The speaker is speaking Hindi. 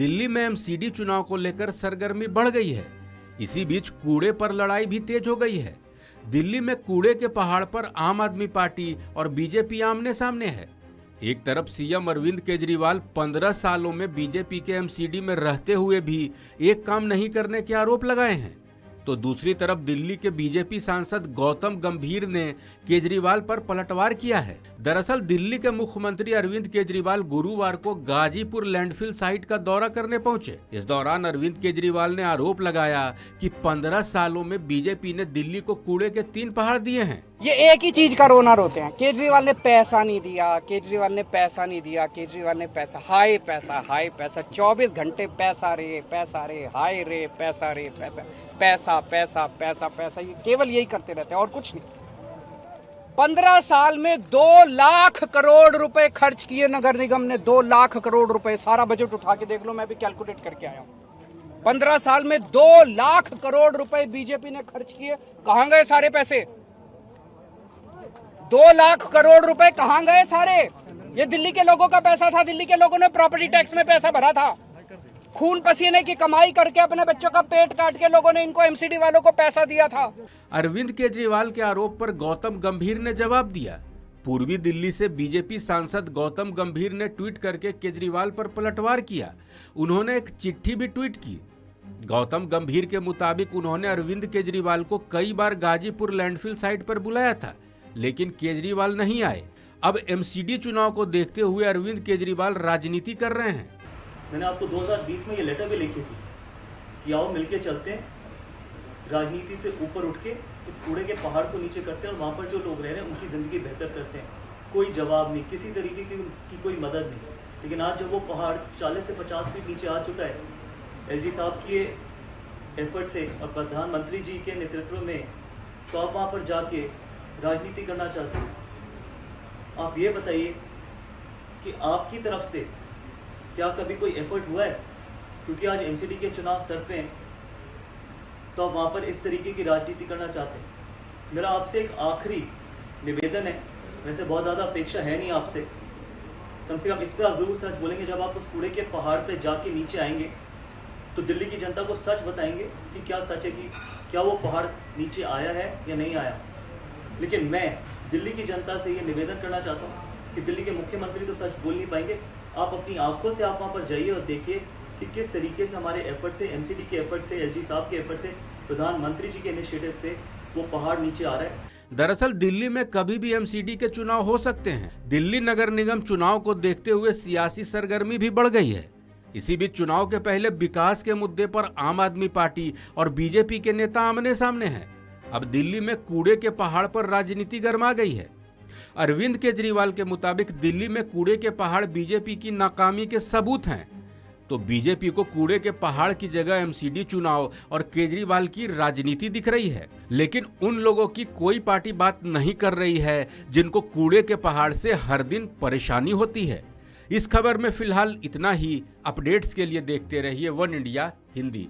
दिल्ली में एमसीडी चुनाव को लेकर सरगर्मी बढ़ गई है। इसी बीच कूड़े पर लड़ाई भी तेज हो गई है। दिल्ली में कूड़े के पहाड़ पर आम आदमी पार्टी और बीजेपी आमने सामने है। एक तरफ सीएम अरविंद केजरीवाल 15 सालों में बीजेपी के एमसीडी में रहते हुए भी एक काम नहीं करने के आरोप लगाए हैं, तो दूसरी तरफ दिल्ली के बीजेपी सांसद गौतम गंभीर ने केजरीवाल पर पलटवार किया है। दरअसल दिल्ली के मुख्यमंत्री अरविंद केजरीवाल गुरुवार को गाजीपुर लैंडफिल साइट का दौरा करने पहुंचे। इस दौरान अरविंद केजरीवाल ने आरोप लगाया कि 15 सालों में बीजेपी ने दिल्ली को कूड़े के 3 पहाड़ दिए हैं। ये एक ही चीज का रोना रोते हैं, केजरीवाल ने पैसा नहीं दिया, केजरीवाल ने पैसा नहीं दिया, केजरीवाल ने पैसा, हाय पैसा 24 घंटे पैसा रे, हाय रे, पैसा रे, पैसा, ये केवल यही करते रहते हैं और कुछ नहीं। 15 साल में 2 लाख करोड़ रुपए खर्च किए नगर निगम ने, 2 लाख करोड़ रुपए, सारा बजट उठा के देख लो, मैं भी कैलकुलेट करके आया हूं। 15 साल में 2 लाख करोड़ रुपए बीजेपी ने खर्च किए। कहां गए सारे पैसे? 2 लाख करोड़ रुपए कहां गए सारे? ये दिल्ली के लोगों का पैसा था। दिल्ली के लोगों ने प्रॉपर्टी टैक्स में पैसा भरा था, खून पसीने की कमाई करके अपने बच्चों का पेट काट के लोगों ने इनको एमसीडी वालों को पैसा दिया था। अरविंद केजरीवाल के आरोप पर गौतम गंभीर ने जवाब दिया। पूर्वी दिल्ली से बीजेपी सांसद गौतम गंभीर ने ट्वीट करके केजरीवाल पर पलटवार किया। उन्होंने एक चिट्ठी भी ट्वीट की। गौतम गंभीर के मुताबिक उन्होंने अरविंद केजरीवाल को कई बार गाजीपुर लैंडफिल साइट पर बुलाया था, लेकिन केजरीवाल नहीं आए। अब एमसीडी चुनाव को देखते हुए अरविंद केजरीवाल राजनीति कर रहे हैं। मैंने आपको 2020 में ये लेटर भी लिखी थी कि आओ मिलके चलते हैं, राजनीति से ऊपर उठ के इस कूड़े के पहाड़ को नीचे करते हैं और वहाँ पर जो लोग रह रहे हैं उनकी ज़िंदगी बेहतर करते हैं। कोई जवाब नहीं, किसी तरीके की कोई मदद नहीं। लेकिन आज जब वो पहाड़ 40 से 50 फीट नीचे आ चुका है, एलजी साहब के एफर्ट से और प्रधानमंत्री जी के नेतृत्व में, तो आप वहाँ पर जाके राजनीति करना चाहते हैं। आप ये बताइए कि आपकी तरफ से क्या कभी कोई एफर्ट हुआ है? क्योंकि आज एमसीडी के चुनाव सर पे हैं, तो आप वहाँ पर इस तरीके की राजनीति करना चाहते हैं। मेरा आपसे एक आखिरी निवेदन है, वैसे बहुत ज़्यादा अपेक्षा है नहीं आपसे, कम से कम इस पर आप ज़रूर सच बोलेंगे। जब आप उस कूड़े के पहाड़ पे जाके नीचे आएंगे तो दिल्ली की जनता को सच बताएंगे कि क्या सच है, कि क्या वो पहाड़ नीचे आया है या नहीं आया। लेकिन मैं दिल्ली की जनता से ये निवेदन करना चाहता हूँ कि दिल्ली के मुख्यमंत्री तो सच बोल नहीं पाएंगे। आप अपनी आंखों से आप वहाँ पर जाइए और देखिए कि किस तरीके से हमारे एफर्ट से, एमसीडी के एफर्ट से, एलजी साहब के एफर्ट से, प्रधानमंत्री जी के इनिशिएटिव से वो पहाड़ नीचे आ रहा है। दरअसल दिल्ली में कभी भी एमसीडी के चुनाव हो सकते हैं। दिल्ली नगर निगम चुनाव को देखते हुए सियासी सरगर्मी भी बढ़ गई है। इसी बीच चुनाव के पहले विकास के मुद्दे पर आम आदमी पार्टी और बीजेपी के नेता आमने सामने हैं। अब दिल्ली में कूड़े के पहाड़ पर राजनीति गर्मा गई है। अरविंद केजरीवाल के मुताबिक दिल्ली में कूड़े के पहाड़ बीजेपी की नाकामी के सबूत हैं, तो बीजेपी को कूड़े के पहाड़ की जगह एमसीडी चुनाव और केजरीवाल की राजनीति दिख रही है। लेकिन उन लोगों की कोई पार्टी बात नहीं कर रही है जिनको कूड़े के पहाड़ से हर दिन परेशानी होती है। इस खबर में फिलहाल इतना ही। अपडेट्स के लिए देखते रहिए वन इंडिया हिंदी।